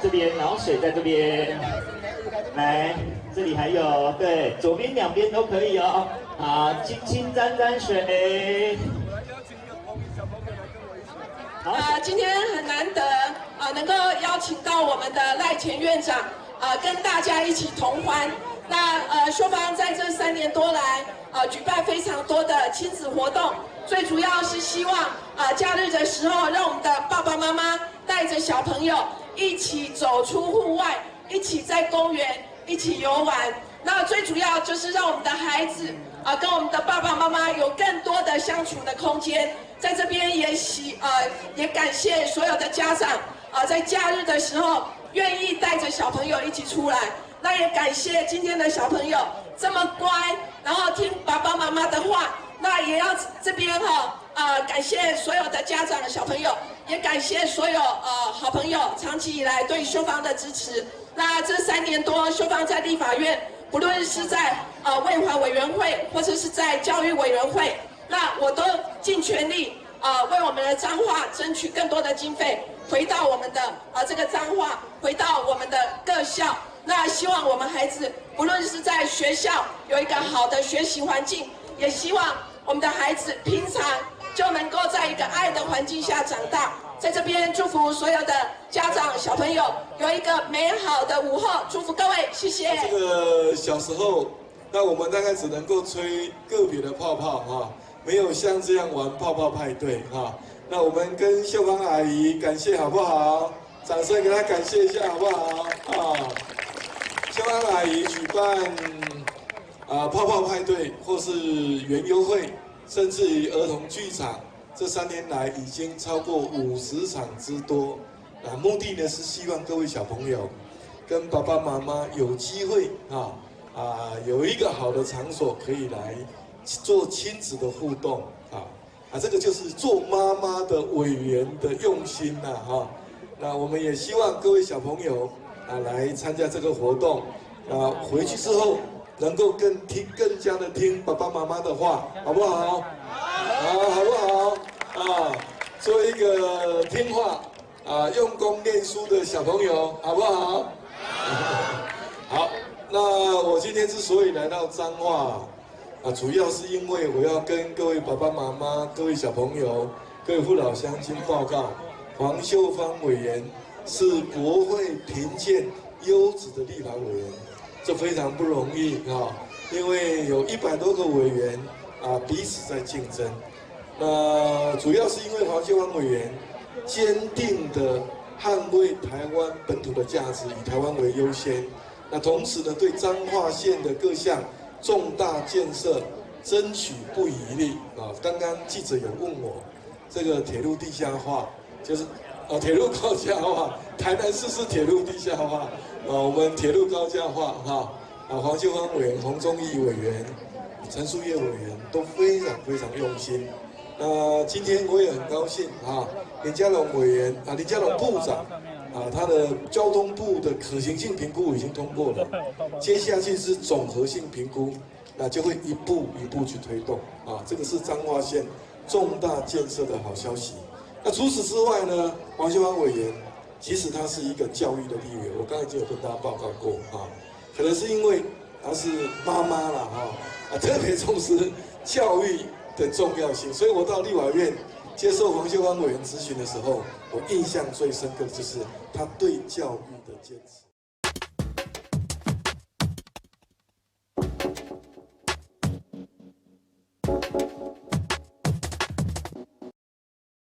这边，然后水在这边，来，这里还有，对，左边两边都可以哦。好，轻轻沾沾水。今天很难得能够邀请到我们的赖前院长跟大家一起同欢。那修芳在这3年多来举办非常多的亲子活动，最主要是希望假日的时候，让我们的爸爸妈妈带着小朋友一起走出户外，一起在公园一起游玩。那最主要就是让我们的孩子跟我们的爸爸妈妈有更多的相处的空间。在这边也感谢所有的家长在假日的时候愿意带着小朋友一起出来。那也感谢今天的小朋友这么乖，然后听爸爸妈妈的话。那也要这边感谢所有的家长的小朋友，也感谢所有好朋友长期以来对修芳的支持。那这3年多，修芳在立法院，不论是在卫环委员会，或者是在教育委员会，那我都尽全力为我们的彰化争取更多的经费，回到我们的这个彰化，回到我们的各校。那希望我们孩子不论是在学校有一个好的学习环境，也希望我们的孩子平常就能够在一个爱的环境下长大。在这边祝福所有的家长小朋友有一个美好的午后，祝福各位，谢谢。这个小时候，那我们大概只能够吹个别的泡泡没有像这样玩泡泡派对那我们跟秀芳阿姨感谢好不好？掌声给她感谢一下好不好？秀芳阿姨举办泡泡派对或是园游会，甚至于儿童剧场，这3年来已经超过50场之多。目的呢是希望各位小朋友跟爸爸妈妈有机会有一个好的场所可以来做亲子的互动这个就是做妈妈的委员的用心那我们也希望各位小朋友来参加这个活动回去之后能够更加的听爸爸妈妈的话，好不好？好不好？做一个听话用功念书的小朋友，好不好？好，那我今天之所以来到彰化主要是因为我要跟各位爸爸妈妈、各位小朋友、各位父老乡亲报告，黄秀芳委员是国会评鉴优质的立法委员，这非常不容易因为有100多个委员彼此在竞争。主要是因为黄秀芳委员坚定的捍卫台湾本土的价值，以台湾为优先。那同时呢，对彰化县的各项重大建设争取不遗余力刚刚记者有问我，这个铁路地下化就是铁路高架化，台南市是铁路地下化我们铁路高架化黄秀芳委员、洪宗义委员、陈树业委员都非常用心。今天我也很高兴林佳龙委员林佳龙部长他的交通部的可行性评估已经通过了，接下去是总合性评估，那就会一步一步去推动这个是彰化县重大建设的好消息。那除此之外呢，黄秀芳委员即使她是一个教育的立委，我刚才已经有跟大家报告过啊，可能是因为她是妈妈啦特别重视教育的重要性，所以我到立法院接受黄秀芳委员咨询的时候，我印象最深刻的就是她对教育的坚持。